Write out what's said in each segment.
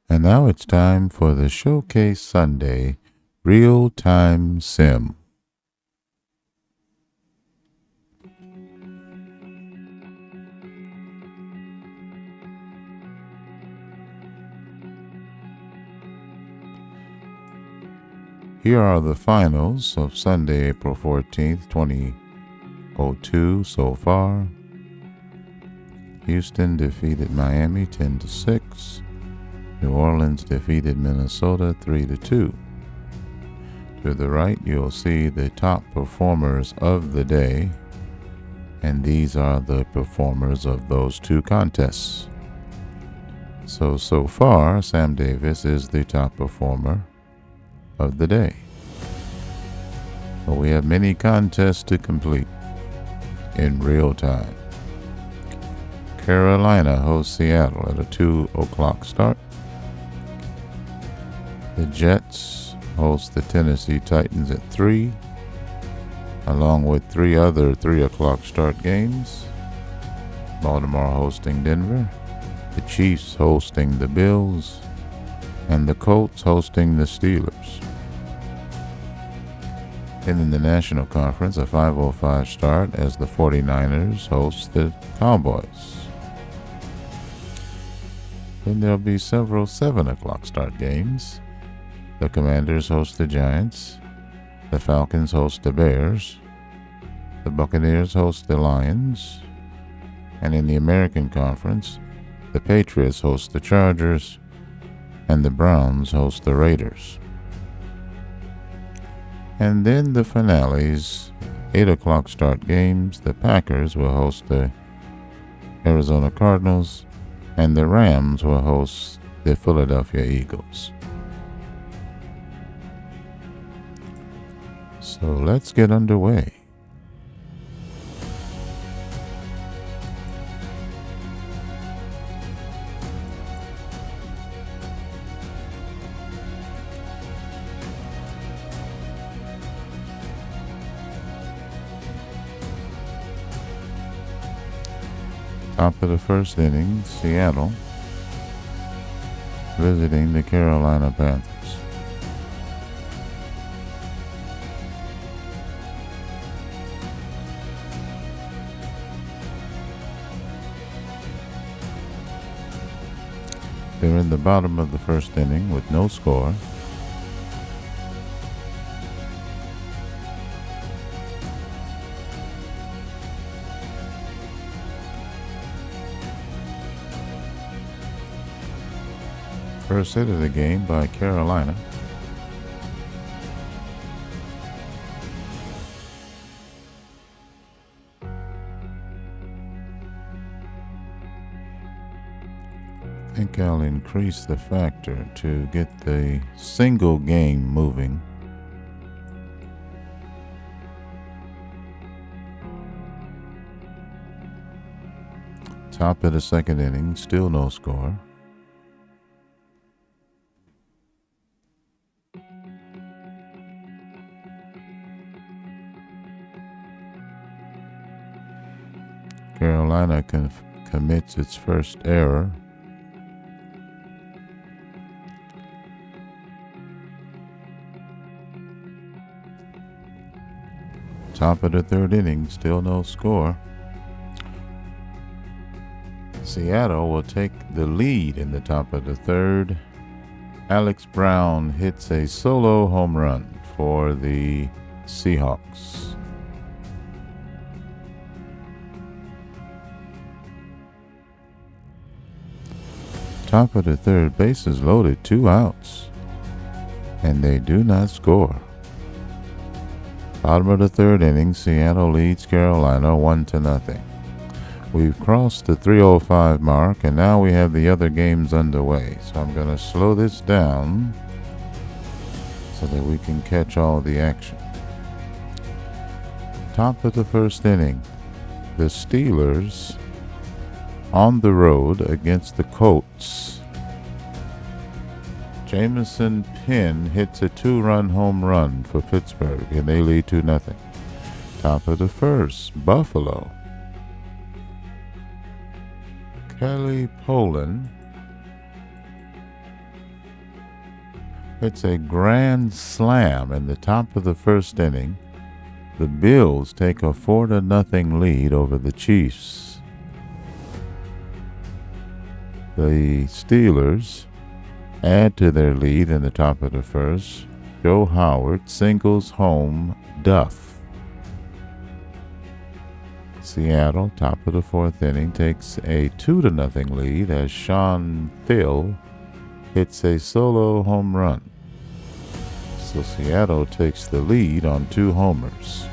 And now it's time for the Showcase Sunday Real Time Sim. Here are the finals of Sunday, April 14th, 2002 so far. Houston defeated Miami 10-6. New Orleans defeated Minnesota 3-2. To the right, you'll see the top performers of the day, and these are the performers of those two contests. So far, Sam Davis is the top performer of the day. But we have many contests to complete in real time. Carolina hosts Seattle at a 2 o'clock start. The Jets host the Tennessee Titans at 3, along with 3 other 3 o'clock start games. Baltimore hosting Denver, the Chiefs hosting the Bills, and the Colts hosting the Steelers. And in the National Conference, a 5:05 start as the 49ers host the Cowboys. Then there'll be several 7 o'clock start games. The Commanders host the Giants, the Falcons host the Bears, the Buccaneers host the Lions, and in the American Conference, the Patriots host the Chargers, and the Browns host the Raiders. And then the finales, 8 o'clock start games. The Packers will host the Arizona Cardinals, and the Rams will host the Philadelphia Eagles. So let's get underway. Top of the first inning, Seattle visiting the Carolina Panthers. They're in the bottom of the first inning with no score. First hit of the game by Carolina. I think I'll increase the factor to get the single game moving. Top of the second inning, still no score. Carolina commits its first error. Top of the third inning, still no score. Seattle will take the lead in the top of the third. Alex Brown hits a solo home run for the Seahawks. Top of the third, bases loaded, 2 outs, and they do not score. Bottom of the third inning, Seattle leads Carolina 1-0. We've crossed the 3:05 mark, and now we have the other games underway. So I'm going to slow this down so that we can catch all the action. Top of the first inning, the Steelers on the road against the Colts. Jamison Penn hits a 2-run home run for Pittsburgh, and they lead 2-0. Top of the first, Buffalo. Kelly Poland hits a grand slam in the top of the first inning. The Bills take a 4-0 lead over the Chiefs. The Steelers add to their lead in the top of the first. Joe Howard singles home Duff. Seattle, top of the fourth inning, takes a 2-0 lead as Sean Thill hits a solo home run. So Seattle takes the lead on 2 homers.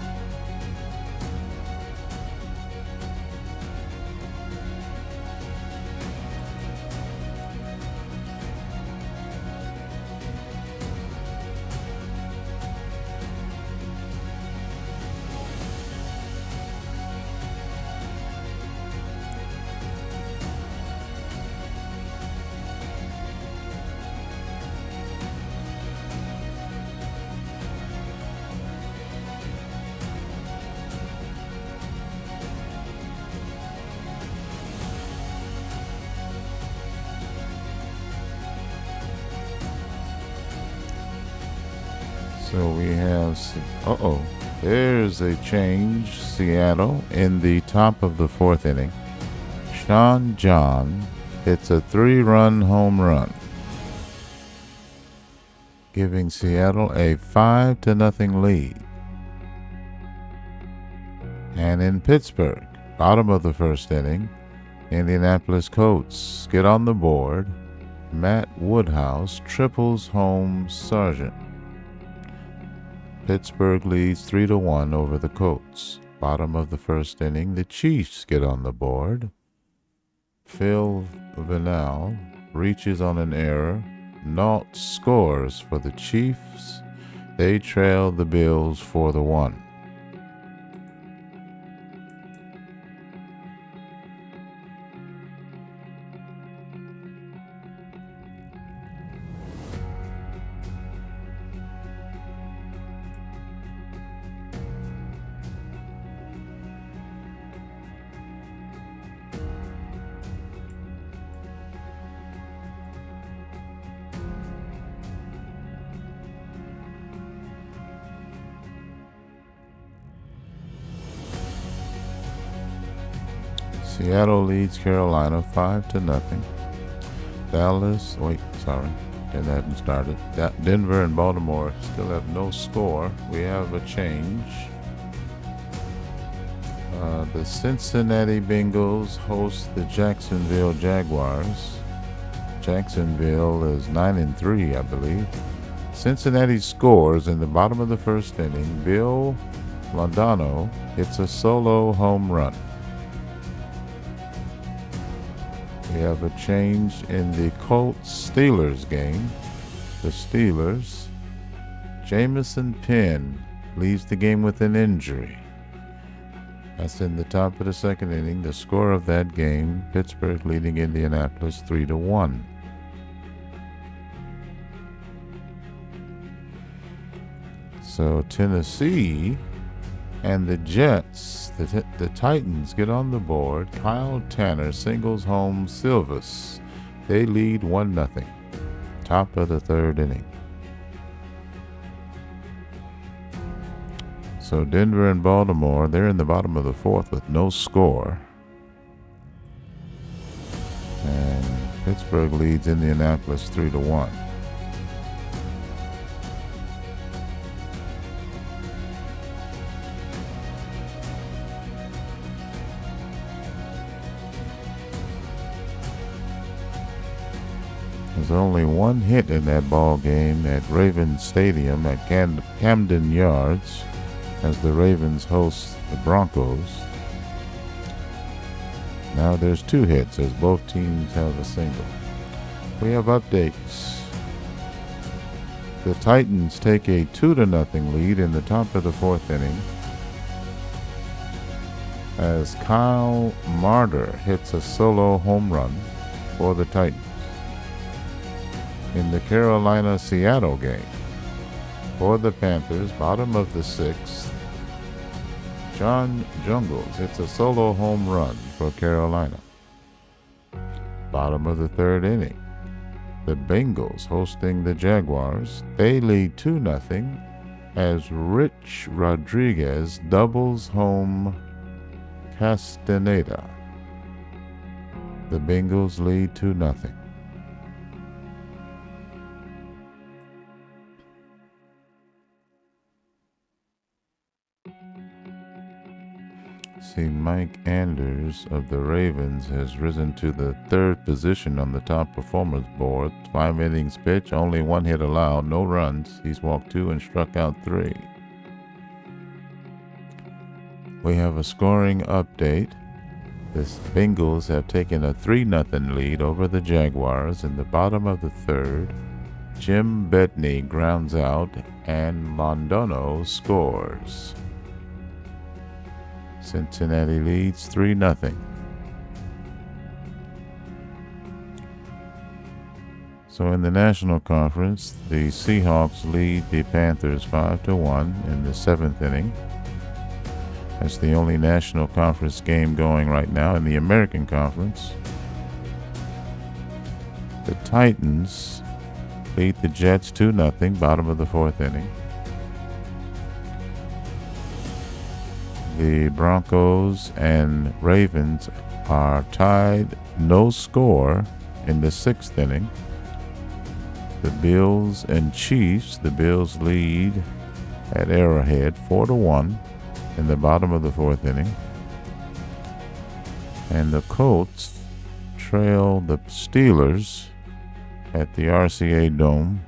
So we have, there's a change. Seattle in the top of the fourth inning. Sean John hits a 3-run home run, giving Seattle a 5-0 lead. And in Pittsburgh, bottom of the first inning, Indianapolis Colts get on the board. Matt Woodhouse triples home Sargent. Pittsburgh leads 3-1 over the Colts. Bottom of the first inning, the Chiefs get on the board. Phil Vinal reaches on an error. Nault scores for the Chiefs. They trail the Bills 4-1. Seattle leads Carolina 5-0. It hadn't started. Denver and Baltimore still have no score. We have a change. The Cincinnati Bengals host the Jacksonville Jaguars. Jacksonville is 9-3, I believe. Cincinnati scores in the bottom of the first inning. Bill Londano hits a solo home run. We have a change in the Colts-Steelers game. The Steelers, Jamison Penn leaves the game with an injury. That's in the top of the second inning. The score of that game, Pittsburgh leading Indianapolis 3-1. So Tennessee and the Jets, the Titans get on the board. Kyle Tanner singles home Silvas. They lead 1-0. Top of the third inning. So Denver and Baltimore, they're in the bottom of the fourth with no score. And Pittsburgh leads Indianapolis 3-1. There's only one hit in that ball game at Ravens Stadium at Camden Yards as the Ravens host the Broncos. Now there's 2 hits as both teams have a single. We have updates. The Titans take a 2-0 lead in the top of the fourth inning as Kyle Marder hits a solo home run for the Titans. In the Carolina-Seattle game, for the Panthers, bottom of the sixth, John Jungles hits a solo home run for Carolina. Bottom of the third inning, the Bengals hosting the Jaguars. They lead 2-0 as Rich Rodriguez doubles home Castaneda. The Bengals lead 2-0. See, Mike Anders of the Ravens has risen to the 3rd position on the top performers board. 5 innings pitch, only 1 hit allowed, no runs. He's walked 2 and struck out 3. We have a scoring update. The Bengals have taken a 3-0 lead over the Jaguars in the bottom of the 3rd. Jim Bettany grounds out and Londono scores. Cincinnati leads 3-0. So in the National Conference, the Seahawks lead the Panthers 5-1 in the 7th inning. That's the only National Conference game going right now. In the American Conference, the Titans lead the Jets 2-0, bottom of the 4th inning. The Broncos and Ravens are tied, no score, in the 6th inning. The Bills and Chiefs, the Bills lead at Arrowhead 4-1 in the bottom of the 4th inning. And the Colts trail the Steelers at the RCA Dome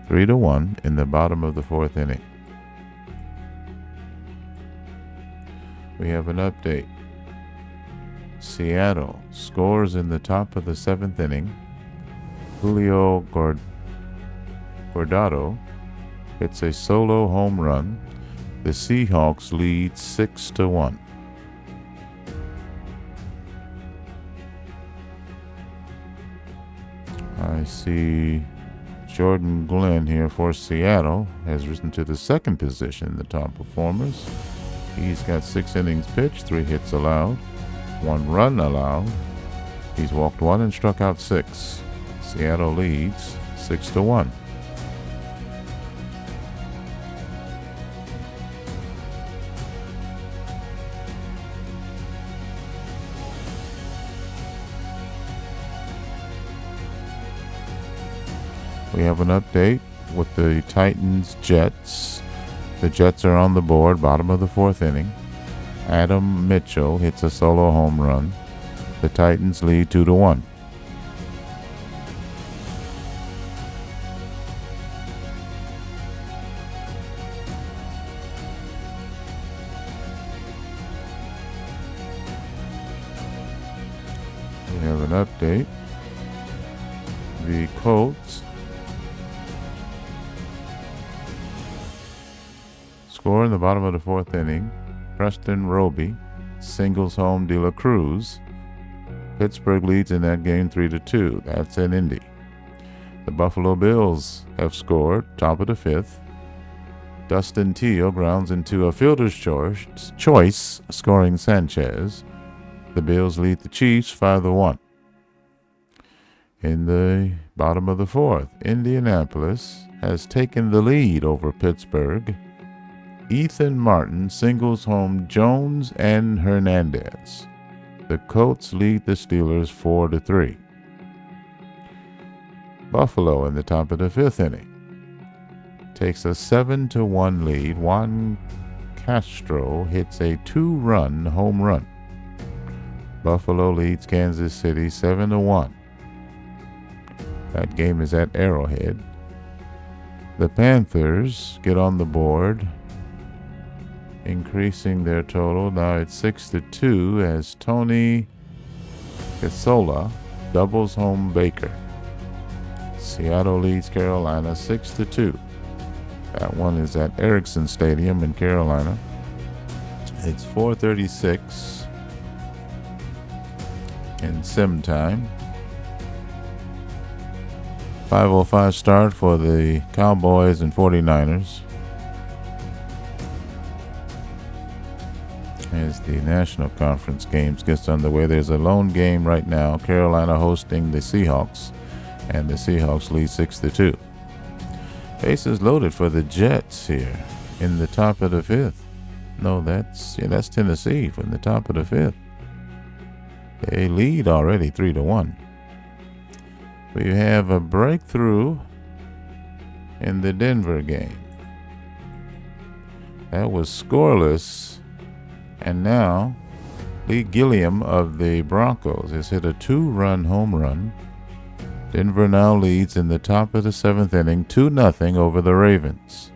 3-1 in the bottom of the 4th inning. We have an update. Seattle scores in the top of the 7th inning. Julio Guardado hits a solo home run. The Seahawks lead 6-1. I see Jordan Glenn here for Seattle has risen to the 2nd position in the top performers. He's got 6 innings pitched, 3 hits allowed, 1 run allowed. He's walked 1 and struck out 6. Seattle leads 6-1. We have an update with the Titans Jets. The Jets are on the board, bottom of the 4th inning. Adam Mitchell hits a solo home run. The Titans lead 2-1. We have an update. The Colts score in the bottom of the 4th inning. Preston Roby singles home De La Cruz. Pittsburgh leads in that game 3-2. That's in Indy. The Buffalo Bills have scored, top of the 5th. Dustin Teal grounds into a fielder's choice, scoring Sanchez. The Bills lead the Chiefs 5-1. In the bottom of the 4th, Indianapolis has taken the lead over Pittsburgh. Ethan Martin singles home Jones and Hernandez. The Colts lead the Steelers 4-3. Buffalo in the top of the 5th inning takes a 7-1 lead. Juan Castro hits a 2-run home run. Buffalo leads Kansas City 7-1. That game is at Arrowhead. The Panthers get on the board, increasing their total. Now it's 6-2 as Tony Casola doubles home Baker. Seattle leads Carolina 6-2. That one is at Erickson Stadium in Carolina. It's 4:36 in sim time. 5:05 start for the Cowboys and 49ers. As the National Conference games gets underway, there's a lone game right now. Carolina hosting the Seahawks. and the Seahawks lead 6-2. Bases loaded for the Jets here in the top of the fifth. No, that's Tennessee from the top of the fifth. They lead already 3-1. We have a breakthrough in the Denver game. That was scoreless, and now Lee Gilliam of the Broncos has hit a 2-run home run. Denver now leads in the top of the 7th inning 2-0 over the Ravens.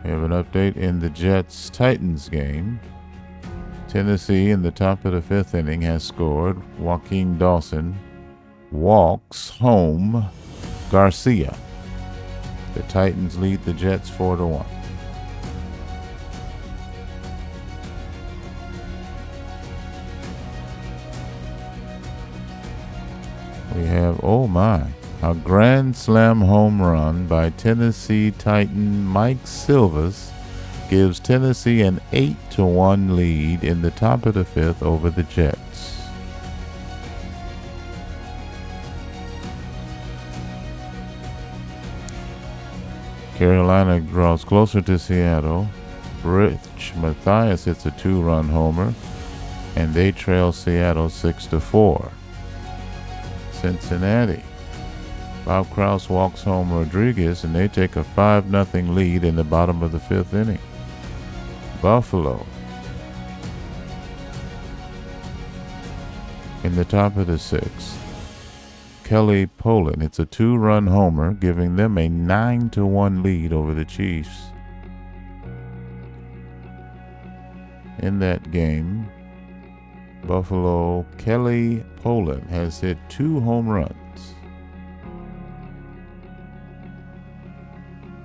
We have an update in the Jets-Titans game. Tennessee in the top of the 5th inning has scored. Joaquin Dawson walks home Garcia. The Titans lead the Jets 4-1. We have, a grand slam home run by Tennessee Titan Mike Silvas gives Tennessee an 8-1 lead in the top of the 5th over the Jets. Carolina draws closer to Seattle. Rich Mathias hits a 2-run homer, and they trail Seattle 6-4. Cincinnati. Bob Krause walks home Rodriguez, and they take a 5-0 lead in the bottom of the 5th inning. Buffalo. In the top of the 6th, Kelly Poland hits a 2-run homer, giving them a 9-1 lead over the Chiefs. In that game, Buffalo Kelly Poland has hit 2 home runs.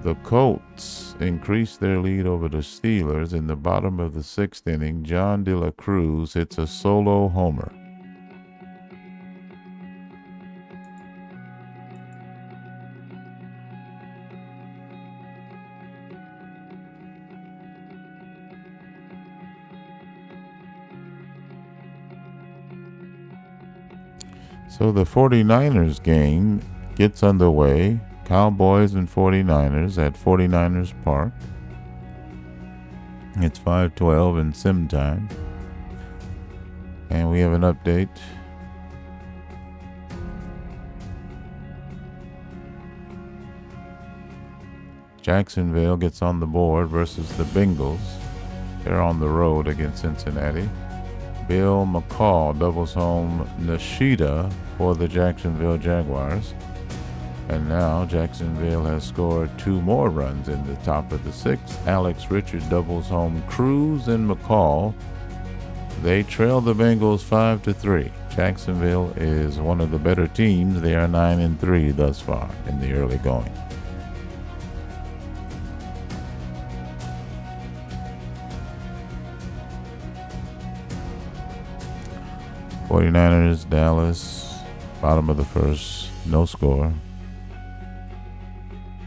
The Colts increase their lead over the Steelers. In the bottom of the 6th inning, John De La Cruz hits a solo homer. So the 49ers game gets underway. Cowboys and 49ers at 49ers Park. It's 5:12 in sim time. And we have an update. Jacksonville gets on the board versus the Bengals. They're on the road against Cincinnati. Bill McCall doubles home Nishida for the Jacksonville Jaguars. And now Jacksonville has scored 2 more runs in the top of the 6th. Alex Richard doubles home Cruz and McCall. They trail the Bengals 5-3. Jacksonville is one of the better teams. They are 9-3 thus far in the early going. '49ers, Dallas, bottom of the 1st, no score.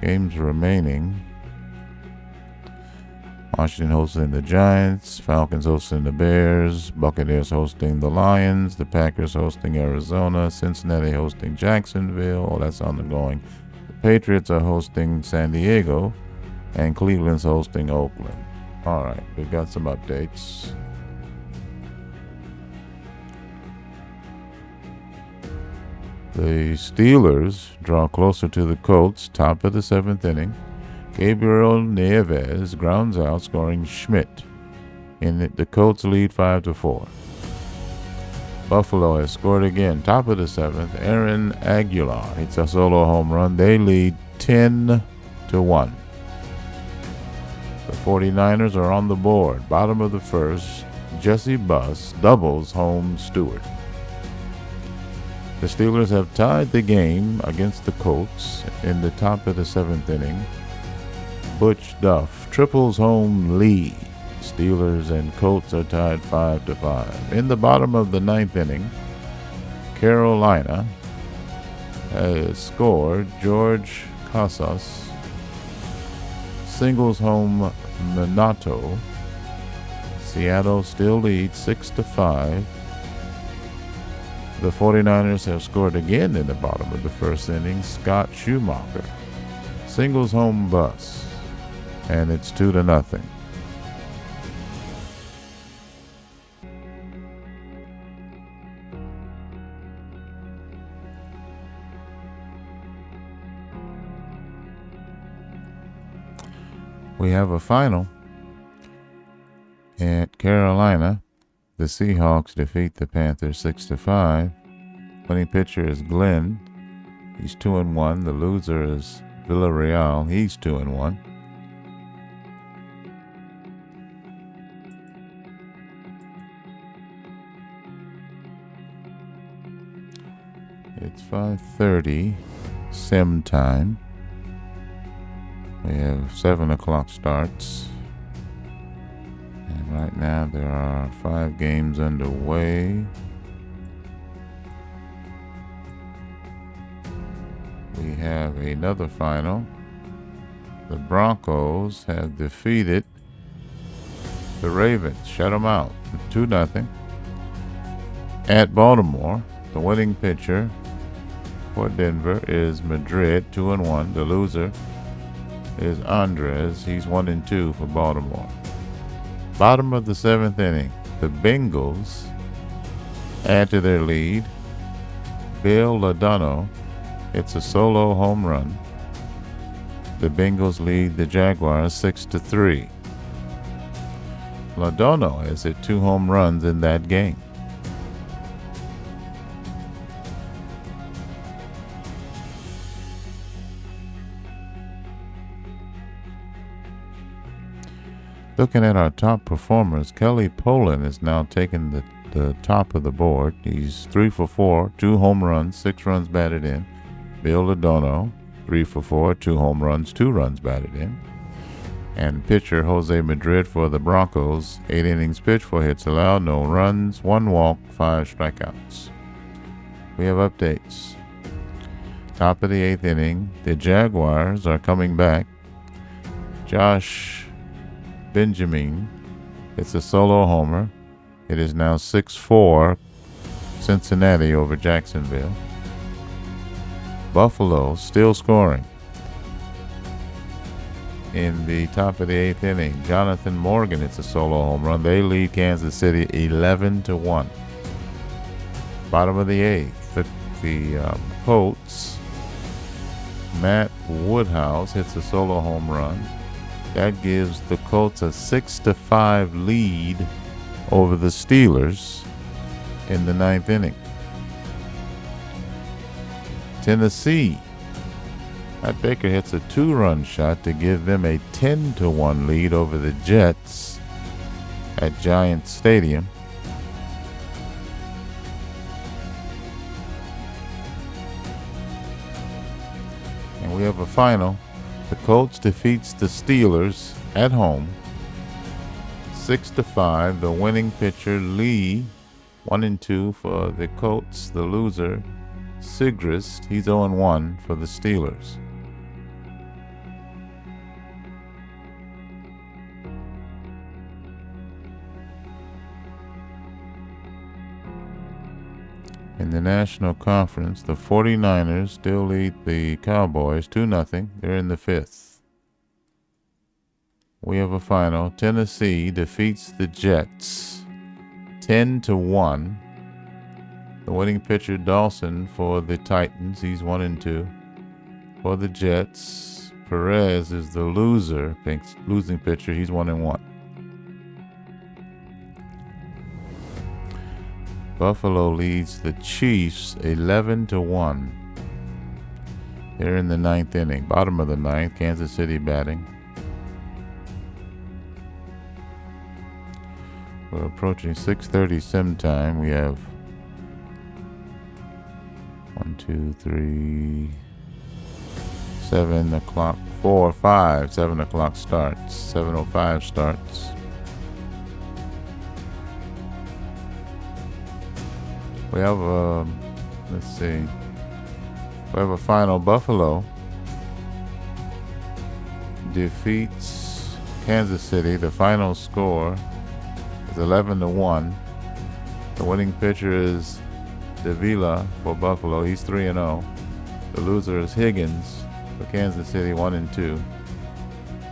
Games remaining. Washington hosting the Giants, Falcons hosting the Bears, Buccaneers hosting the Lions, the Packers hosting Arizona, Cincinnati hosting Jacksonville. Oh, that's ongoing. The Patriots are hosting San Diego, and Cleveland's hosting Oakland. All right, we've got some updates. The Steelers draw closer to the Colts, top of the 7th inning. Gabriel Nieves grounds out, scoring Schmidt. The Colts lead 5-4. Buffalo has scored again, top of the 7th. Aaron Aguilar hits a solo home run. They lead 10-1. The 49ers are on the board, bottom of the 1st. Jesse Buss doubles home Stewart. The Steelers have tied the game against the Colts in the top of the 7th inning. Butch Duff triples home Lee. Steelers and Colts are tied 5-5. In the bottom of the 9th inning, Carolina has scored. George Casas singles home Minato. Seattle still leads 6-5. The 49ers have scored again in the bottom of the first inning. Scott Schumacher singles home bus, and it's 2-0. We have a final at Carolina. The Seahawks defeat the Panthers 6-5. Winning pitcher is Glenn. He's 2-1. The loser is Villarreal. He's 2-1. It's 5:30 sim time. We have 7 o'clock starts. And right now there are 5 games underway. We have another final. The Broncos have defeated the Ravens. Shut them out. 2-0. At Baltimore, the winning pitcher for Denver is Madrid, 2-1. The loser is Andres. He's 1-2 for Baltimore. Bottom of the 7th inning, the Bengals add to their lead. Bill Lodano hits a solo home run. The Bengals lead the Jaguars 6-3. Lodano has hit 2 home runs in that game. Looking at our top performers, Kelly Poland is now taking the top of the board. He's 3 for 4, 2 home runs, 6 runs batted in. Bill Lodano, 3 for 4, 2 home runs, 2 runs batted in. And pitcher Jose Madrid for the Broncos, 8 innings pitched, 4 hits allowed, no runs, 1 walk, 5 strikeouts. We have updates. Top of the 8th inning, the Jaguars are coming back. Josh Benjamin hits a solo homer. It is now 6-4 Cincinnati over Jacksonville. Buffalo still scoring. In the top of the 8th inning, Jonathan Morgan hits a solo home run. They lead Kansas City 11-1. Bottom of the 8th, the Colts. Matt Woodhouse hits a solo home run. That gives the Colts a 6-5 lead over the Steelers in the 9th inning. Tennessee. Matt Baker hits a 2-run shot to give them a 10-1 lead over the Jets at Giants Stadium. And we have a final. The Colts defeats the Steelers at home 6-5. The winning pitcher Lee, 1-2 for the Colts. The loser Sigrist, he's 0-1 for the Steelers. In the National Conference, the 49ers still lead the Cowboys 2-0. They're in the 5th. We have a final. Tennessee defeats the Jets 10-1. The winning pitcher Dawson for the Titans, he's 1-2. For the Jets, Perez is the losing pitcher, he's 1-1. Buffalo leads the Chiefs 11-1. They're in the 9th inning. Bottom of the 9th, Kansas City batting. We're approaching 6:30 sim time. We have 7 o'clock, 7 o'clock starts, 7:05 starts. We have we have a final. Buffalo defeats Kansas City. The final score is 11-1. The winning pitcher is Davila for Buffalo. He's 3-0. The loser is Higgins for Kansas City, 1-2.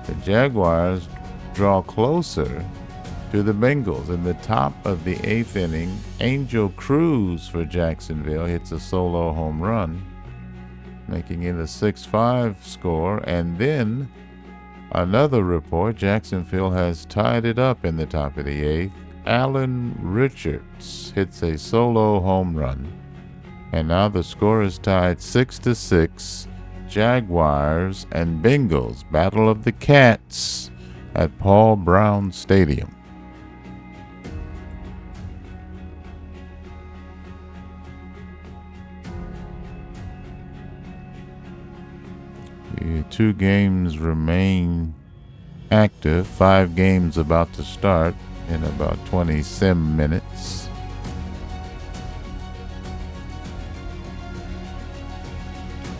The Jaguars draw closer to the Bengals. In the top of the 8th inning, Angel Cruz for Jacksonville hits a solo home run, making it a 6-5 score. And then another report, Jacksonville has tied it up in the top of the 8th. Alan Richards hits a solo home run. And now the score is tied 6-6. Jaguars and Bengals, Battle of the Cats at Paul Brown Stadium. The 2 games remain active. 5 games about to start in about 20 sim minutes.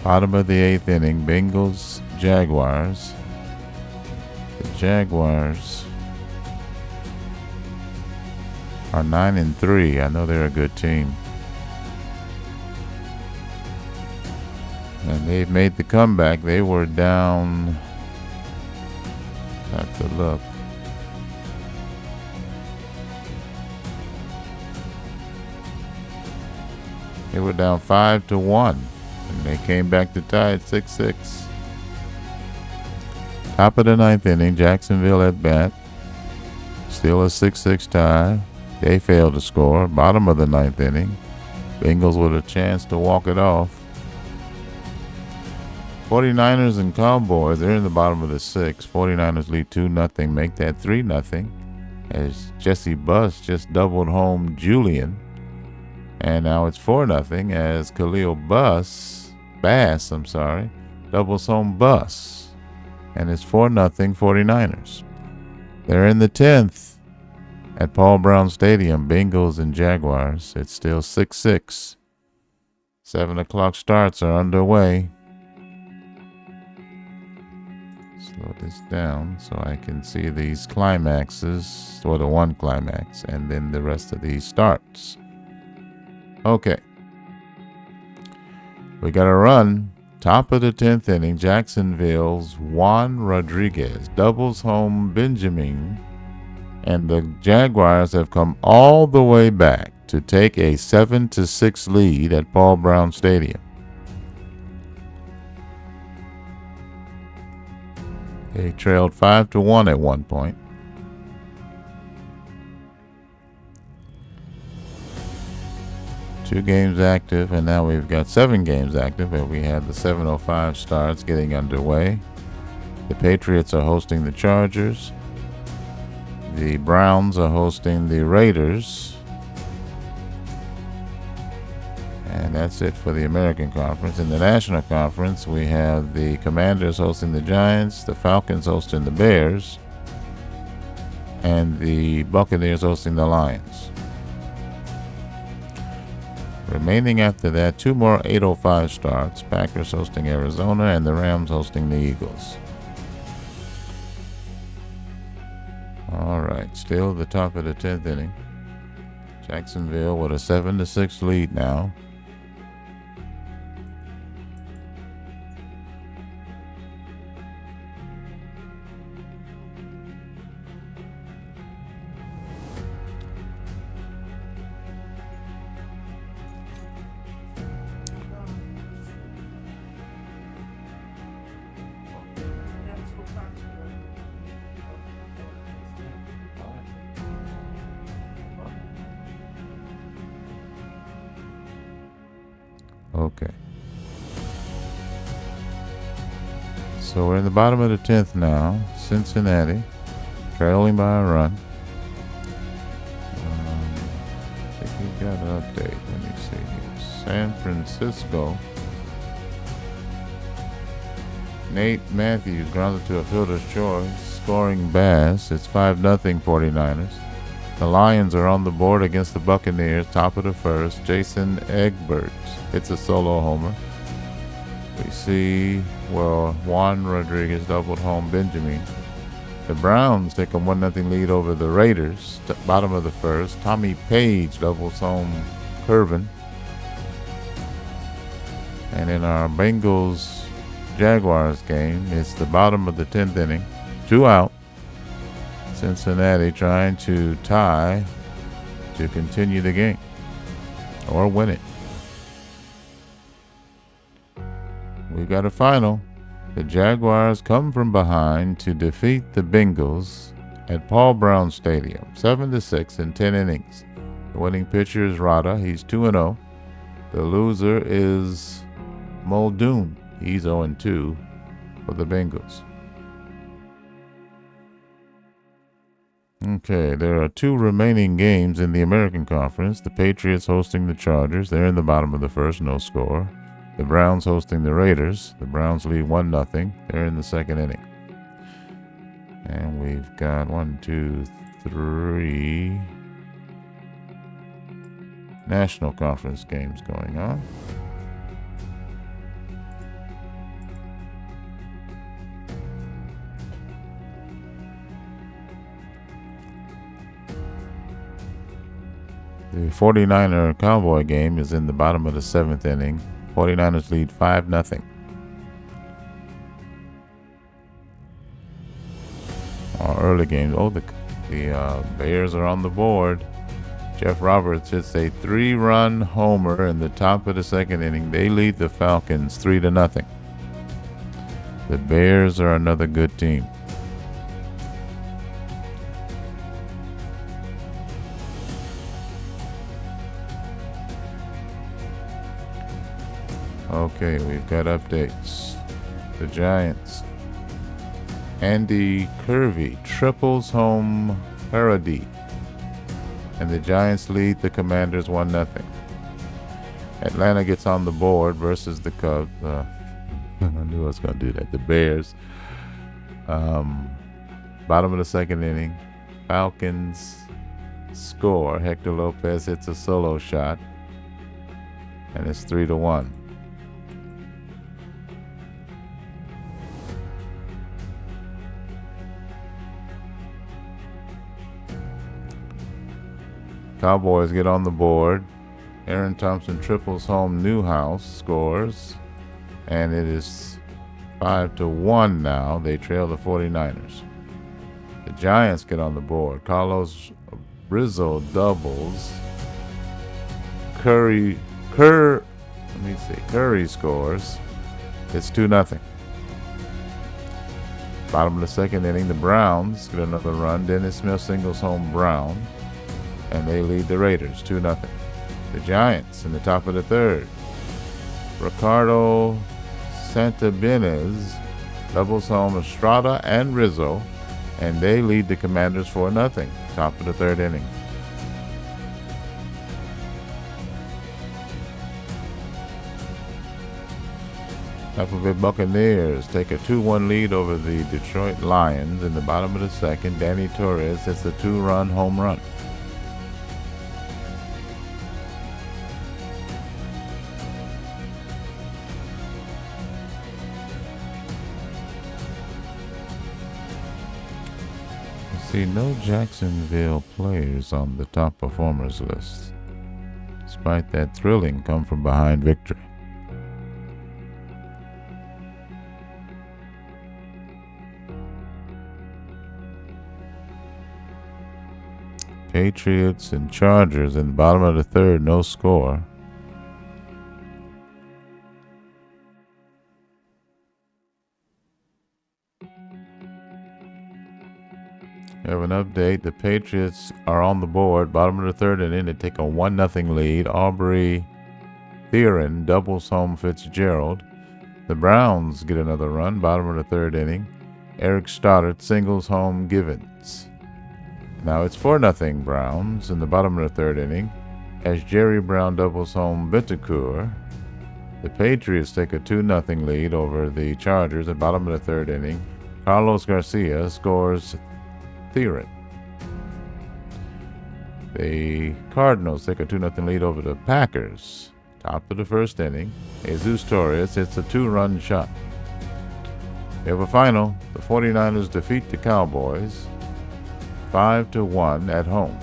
Bottom of the 8th inning, Bengals, Jaguars. The Jaguars are 9-3. I know they're a good team. And they've made the comeback. They were down. Have to look. They were down 5-1. And they came back to tie at 6-6. Top of the 9th inning, Jacksonville at bat. Still a 6-6 tie. They failed to score. Bottom of the 9th inning, Bengals with a chance to walk it off. 49ers and Cowboys, they're in the bottom of the 6th. 49ers lead 2-0, make that 3-0. As Jesse Buss just doubled home Julian. And now it's 4-0 as Khalil Bass, doubles home Buss. And it's 4-0 49ers. They're in the 10th at Paul Brown Stadium, Bengals and Jaguars. It's still 6-6. 7 o'clock starts are underway. Slow this down so I can see these climaxes, or the one climax, and then the rest of these starts. Okay. We got a run. Top of the 10th inning, Jacksonville's Juan Rodriguez doubles home Benjamin, and the Jaguars have come all the way back to take a 7-6 lead at Paul Brown Stadium. They trailed 5-1 at one point. Two games active, and now we've got 7 games active, and we have the 7:05 starts getting underway. The Patriots are hosting the Chargers. The Browns are hosting the Raiders. And that's it for the American Conference. In the National Conference, we have the Commanders hosting the Giants, the Falcons hosting the Bears, and the Buccaneers hosting the Lions. Remaining after that, 2 more 8:05 starts. Packers hosting Arizona and the Rams hosting the Eagles. All right, still the top of the 10th inning. Jacksonville with a 7-6 lead now. Okay. So we're in the bottom of the 10th now. Cincinnati trailing by a run. I think we got an update. Let me see here. San Francisco. Nate Matthews grounded to a fielder's choice, scoring Bass. It's 5-0 49ers. The Lions are on the board against the Buccaneers, top of the first. Jason Egbert hits a solo homer. We see, Juan Rodriguez doubled home Benjamin. The Browns take a 1-0 lead over the Raiders, bottom of the first. Tommy Page doubles home Curvin. And in our Bengals Jaguars game, it's the bottom of the 10th inning, 2 out. Cincinnati trying to tie to continue the game or win it. We've got a final. The Jaguars come from behind to defeat the Bengals at Paul Brown Stadium, 7-6 in 10 innings. The winning pitcher is Rada. He's 2-0. The loser is Muldoon. He's 0-2 for the Bengals. Okay, there are 2 remaining games in the American Conference. The Patriots hosting the Chargers. They're in the bottom of the first, no score. The Browns hosting the Raiders. The Browns lead 1-0. They're in the second inning. And we've got 1, 2, 3 National Conference games going on. The 49er Cowboy game is in the bottom of the 7th inning. 49ers lead 5-0. Our early games. Oh, the Bears are on the board. Jeff Roberts hits a 3-run homer in the top of the 2nd inning. They lead the Falcons 3-0. The Bears are another good team. Okay, we've got updates. The Giants. Andy Curvey triples home parody, and the Giants lead the Commanders 1-0. Atlanta gets on the board versus the Cubs. I knew I was going to do that. The Bears. Bottom of the 2nd inning. Falcons score. Hector Lopez hits a solo shot, and it's 3-1. Cowboys get on the board. Aaron Thompson triples home. Newhouse scores. And it is 5-1 now. They trail the 49ers. The Giants get on the board. Carlos Rizzo doubles. Curry scores. It's 2-0. Bottom of the 2nd inning, the Browns get another run. Dennis Smith singles home Brown, and they lead the Raiders 2-0. The Giants in the top of the 3rd. Ricardo Santabenez doubles home Estrada and Rizzo, and they lead the Commanders 4-0. Top of the 3rd inning. Tampa Bay Buccaneers take a 2-1 lead over the Detroit Lions in the bottom of the 2nd. Danny Torres hits a 2-run home run. See, no Jacksonville players on the top performers list, despite that thrilling come-from-behind victory. Patriots and Chargers in the bottom of the 3rd, no score. We have an update. The Patriots are on the board. Bottom of the 3rd inning. They take a 1-0 lead. Aubrey Theron doubles home Fitzgerald. The Browns get another run. Bottom of the 3rd inning. Eric Stoddard singles home Givens. Now it's 4-0 Browns in the bottom of the 3rd inning as Jerry Brown doubles home Bentancur. The Patriots take a 2-0 lead over the Chargers at bottom of the 3rd inning. Carlos Garcia scores Theron. The Cardinals take a 2-0 lead over the Packers. Top of the 1st inning, Jesus Torres hits a 2-run shot. We have a final. The 49ers defeat the Cowboys 5-1 at home.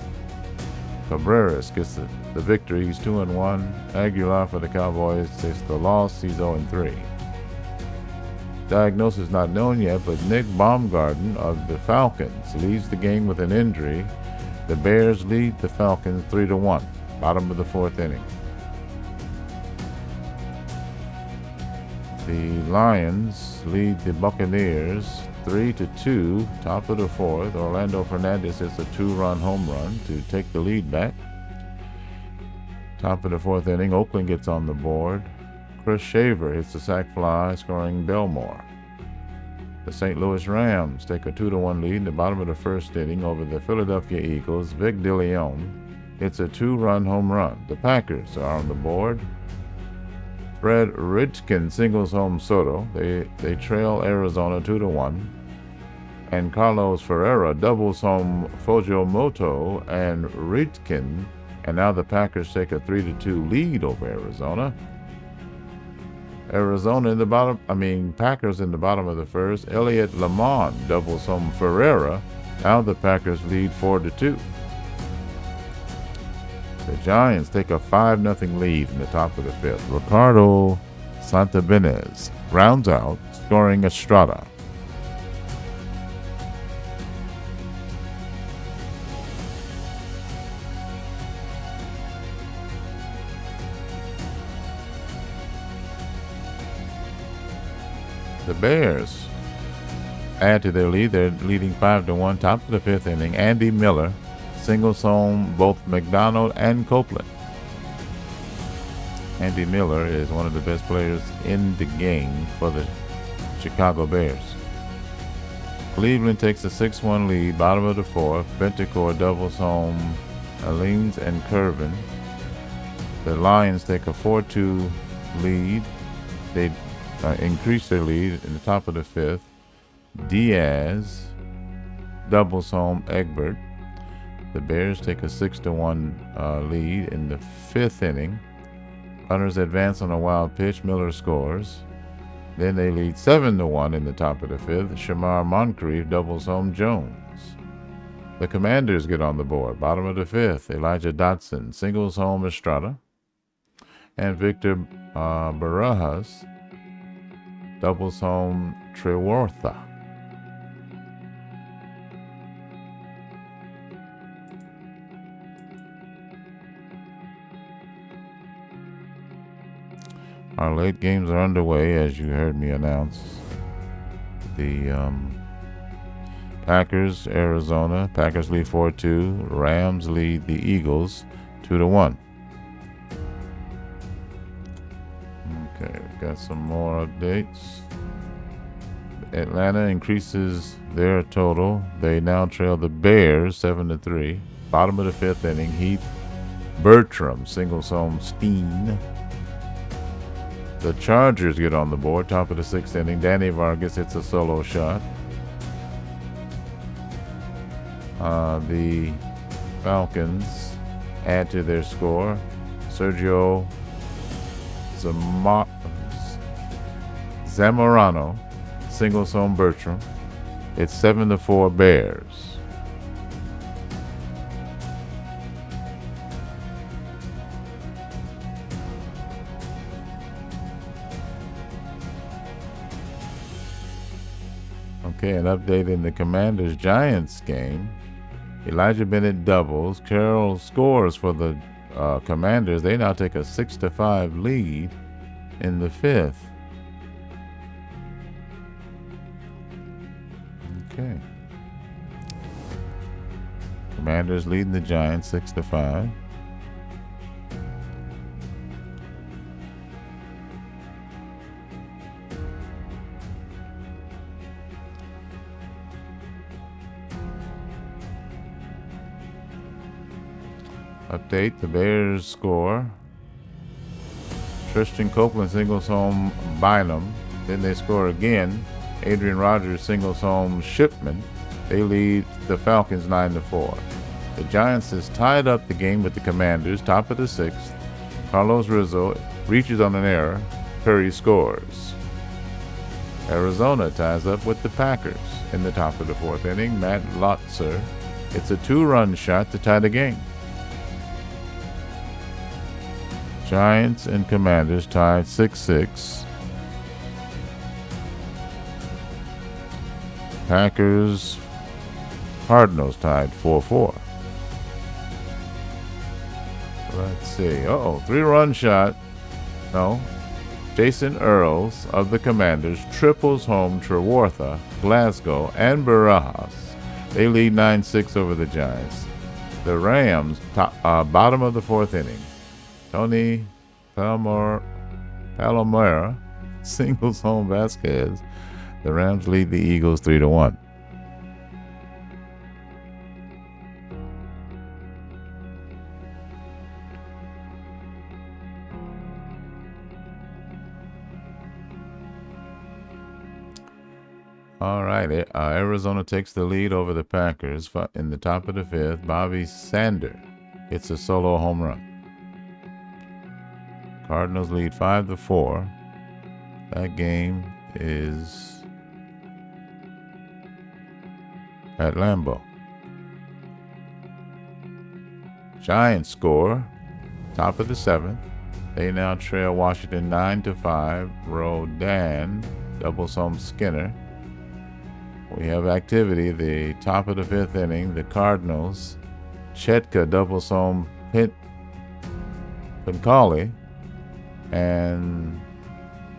Cabreras gets the the victory. He's 2-1. Aguilar for the Cowboys. It's the loss. He's 0-3. Diagnosis not known yet, but Nick Baumgarten of the Falcons leads the game with an injury. The Bears lead the Falcons 3-1. Bottom of the 4th inning. The Lions lead the Buccaneers 3-2. Top of the 4th. Orlando Fernandez hits a 2-run home run to take the lead back. Top of the 4th inning. Oakland gets on the board. Chris Shaver hits the sac fly, scoring Belmore. The St. Louis Rams take a 2-1 lead in the bottom of the 1st inning over the Philadelphia Eagles. Vic DeLeon hits a 2-run home run. The Packers are on the board. Fred Richkin singles home Soto. They trail Arizona 2-1. And Carlos Ferreira doubles home Fujimoto and Richkin. And now the Packers take a 3-2 lead over Arizona. Packers in the bottom of the 1st. Elliot Lamont doubles home Ferreira. Now the Packers lead 4-2. The Giants take a 5-0 lead in the top of the 5th. Ricardo Santabenez rounds out, scoring Estrada. The Bears add to their lead. They're leading 5-1. Top of the 5th inning. Andy Miller singles home both McDonald and Copeland. Andy Miller is one of the best players in the game for the Chicago Bears. Cleveland takes a 6-1 lead. Bottom of the 4th. Bentecourt doubles home Alines and Curvin. The Lions take a 4-2 lead. They increase their lead in the top of the 5th. Diaz doubles home Egbert. The Bears take a 6-1 lead in the 5th inning. Runners advance on a wild pitch. Miller scores. Then they lead 7-1 in the top of the 5th. Shamar Moncrief doubles home Jones. The Commanders get on the board. Bottom of the 5th. Elijah Dotson singles home Estrada. And Victor Barajas doubles home Trewortha. Our late games are underway, as you heard me announce. The Packers, Arizona. Packers lead 4-2. Rams lead the Eagles 2-1. Okay, we've got some more updates. Atlanta increases their total. They now trail the Bears 7-3. Bottom of the 5th inning. Heath Bertram singles home Steen. The Chargers get on the board. Top of the 6th inning. Danny Vargas hits a solo shot. The Falcons add to their score. Sergio Zamorano singles home Bertram. It's 7-4 Bears. Okay, an update in the Commanders-Giants game. Elijah Bennett doubles. Carroll scores for the Commanders. They now take a 6-5 lead in the 5th. Okay. Commanders leading the Giants 6-5. Update, the Bears score. Tristan Copeland singles home Bynum. Then they score again. Adrian Rogers singles home Shipman. They lead the Falcons 9-4. The Giants has tied up the game with the Commanders, top of the 6th. Carlos Rizzo reaches on an error. Curry scores. Arizona ties up with the Packers in the top of the 4th inning. Matt Lotzer. It's a 2-run shot to tie the game. Giants and Commanders tied 6-6. Packers, Cardinals tied 4-4. Let's see. Uh-oh, 3-run shot. No. Jason Earls of the Commanders triples home Trewartha, Glasgow, and Barajas. They lead 9-6 over the Giants. The Rams, bottom of the fourth inning. Tony Palomera singles home Vasquez. The Rams lead the Eagles 3-1. All right, Arizona takes the lead over the Packers in the top of the fifth. Bobby Sander hits a solo home run. Cardinals lead 5-4. That game is at Lambeau. Giants score, top of the seventh. They now trail Washington 9-5. Rodan doubles home Skinner. We have activity, the top of the fifth inning. The Cardinals, Chetka doubles home Pincali, and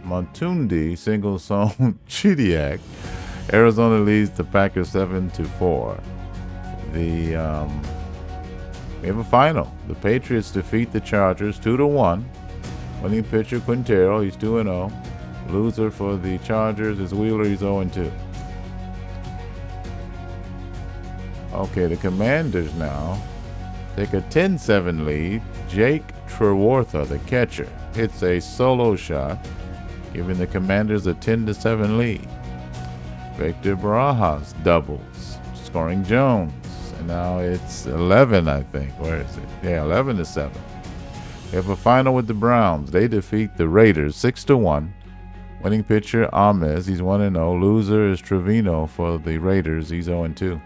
Montundi singles home Chidiac. Arizona leads the Packers 7-4. We have a final. The Patriots defeat the Chargers 2-1. Winning pitcher Quintero, he's 2-0. Loser for the Chargers is Wheeler, he's 0-2. Okay, the Commanders now take a 10-7 lead. Jake Trewartha, the catcher, hits a solo shot, giving the Commanders a 10-7 lead. Victor Barajas doubles, scoring Jones. And now it's 11, I think. Where is it? Yeah, 11-7. We have a final with the Browns. They defeat the Raiders 6-1. Winning pitcher Ames, he's 1-0. Loser is Trevino for the Raiders, he's 0-2.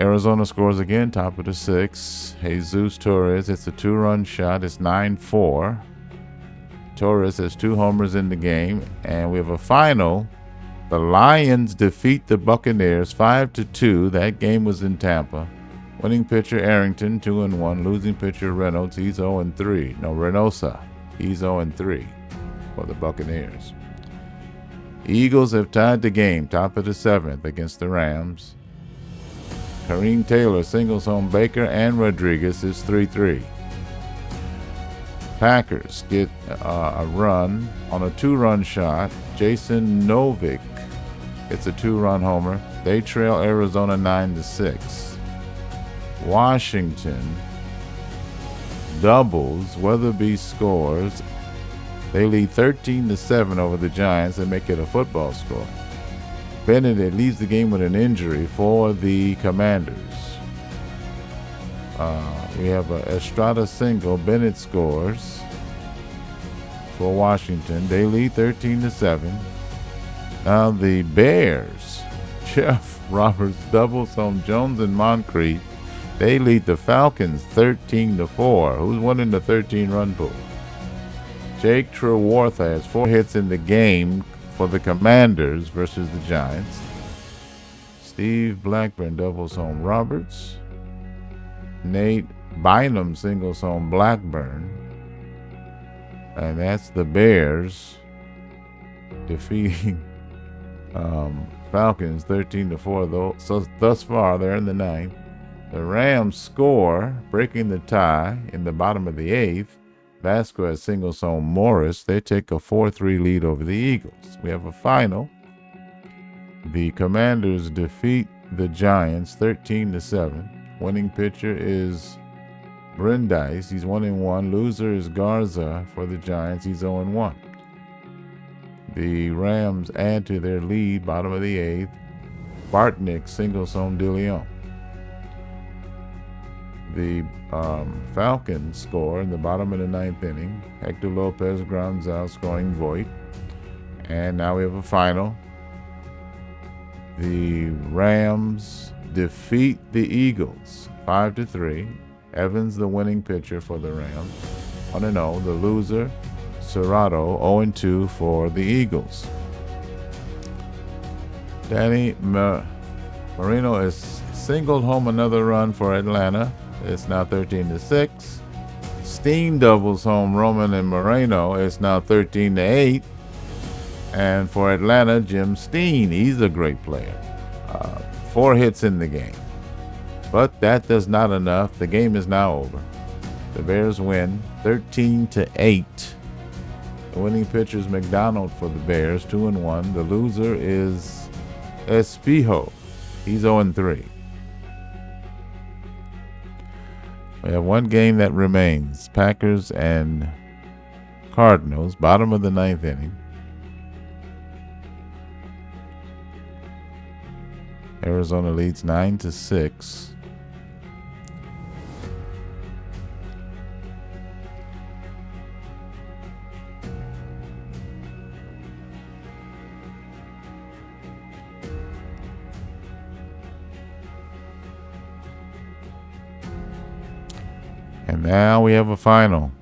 Arizona scores again, top of the sixth. Jesus Torres hits a 2-run shot. It's 9-4. Torres has 2 homers in the game. And we have a final. The Lions defeat the Buccaneers 5-2. That game was in Tampa. Winning pitcher Arrington, 2-1. Losing pitcher Reynolds, he's 0-3. No, Reynosa, he's 0-3 for the Buccaneers. Eagles have tied the game, top of the seventh, against the Rams. Kareem Taylor singles home Baker and Rodriguez is 3-3. Packers get a run on a 2-run shot. Jason Novick hits a 2-run homer. They trail Arizona 9-6. Washington doubles. Weatherby scores. They lead 13-7 over the Giants and make it a football score. Bennett leaves the game with an injury for the Commanders. We have a Estrada single. Bennett scores for Washington. They lead 13-7. Now the Bears, Jeff Roberts doubles home Jones and Moncrief. They lead the Falcons 13-4. Who's winning the 13-run pool? Jake Trewartha has 4 hits in the game for the Commanders versus the Giants. Steve Blackburn doubles home Roberts. Nate Bynum singles home Blackburn. And that's the Bears defeating Falcons 13-4. Though, so thus far, they're in the ninth. The Rams score, breaking the tie in the bottom of the eighth. Vasquez singles home Morris. They take a 4-3 lead over the Eagles. We have a final. The Commanders defeat the Giants 13-7. Winning pitcher is Brandeis. He's 1-1. Loser is Garza for the Giants. He's 0-1. The Rams add to their lead, bottom of the eighth. Bartnick singles home De Leon. The Falcons score in the bottom of the ninth inning. Hector Lopez grounds out, scoring Voit. And now we have a final. The Rams defeat the Eagles 5-3. Evans, the winning pitcher for the Rams, 1-0. The loser, Serrato, 0-2 for the Eagles. Danny Marino is singled home another run for Atlanta. It's now 13-6. Steen doubles home Roman and Moreno. It's now 13-8. And for Atlanta, Jim Steen, he's a great player. 4 hits in the game. But that does not enough. The game is now over. The Bears win 13-8. The winning pitcher is McDonald for the Bears, 2-1. The loser is Espejo. He's 0-3. We have one game that remains. Packers and Cardinals, bottom of the 9th inning. Arizona leads 9-6. And now we have a final.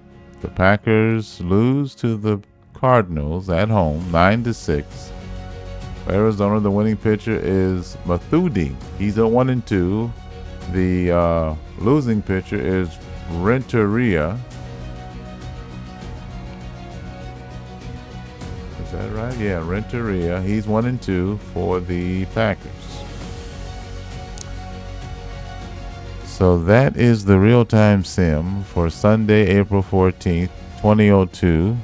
The Packers lose to the Cardinals at home, 9-6. For Arizona, the winning pitcher is Mathudi. He's a 1-2. The losing pitcher is Renteria. Is that right? Yeah, Renteria. He's 1-2 for the Packers. So that is the real-time sim for Sunday, April 14th, 2002.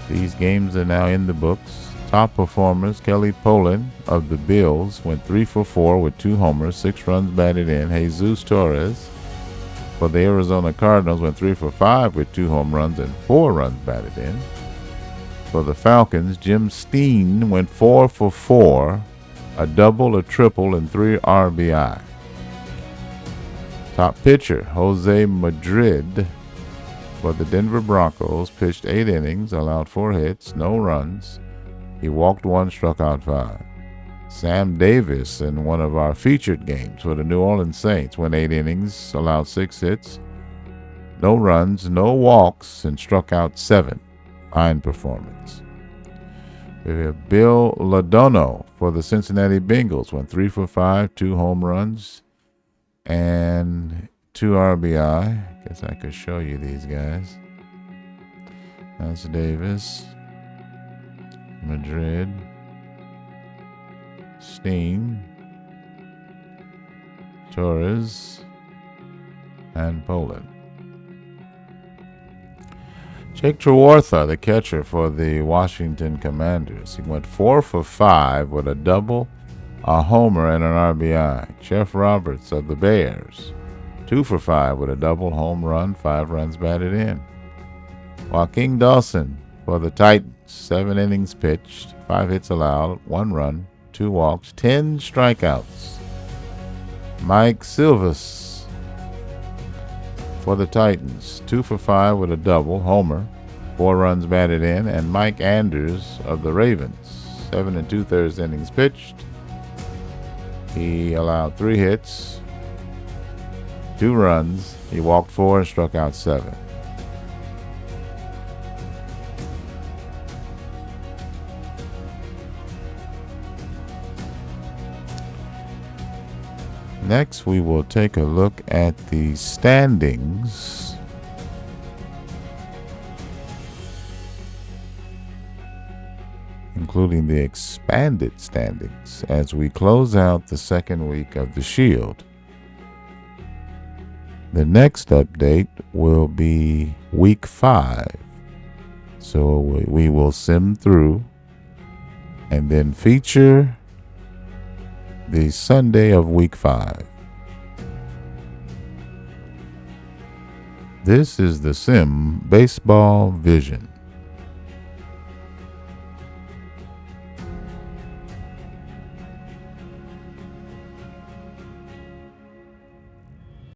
These games are now in the books. Top performers, Kelly Poland of the Bills went 3 for 4 with 2 homers, 6 runs batted in. Jesus Torres for the Arizona Cardinals went 3 for 5 with 2 home runs and 4 runs batted in. For the Falcons, Jim Steen went 4 for 4, a double, a triple, and 3 RBI. Top pitcher, Jose Madrid for the Denver Broncos, pitched 8 innings, allowed 4 hits, no runs. He walked 1, struck out 5. Sam Davis, in one of our featured games for the New Orleans Saints, went 8 innings, allowed 6 hits, no runs, no walks, and struck out 7. Fine performance. We have Bill Ladono for the Cincinnati Bengals, went 3 for 5, 2 home runs, and 2 RBI. Guess I could show you these guys. That's Davis, Madrid, Steen, Torres, and Poland. Jake Trewartha, the catcher for the Washington Commanders, he went 4 for 5 with a double, a homer, and an RBI. Jeff Roberts of the Bears, 2 for 5 with a double, home run, 5 runs batted in. Joaquin Dawson for the Titans, 7 innings pitched, 5 hits allowed, 1 run, 2 walks, 10 strikeouts. Mike Silvas for the Titans, 2 for 5 with a double, homer, 4 runs batted in. And Mike Anders of the Ravens, 7 2/3 innings pitched. He allowed 3 hits, 2 runs. He walked 4 and struck out 7. Next, we will take a look at the standings including the expanded standings as we close out the second week of the Shield. The next update will be week 5. So we will sim through and then feature the Sunday of week 5. This is the Sim Baseball Vision.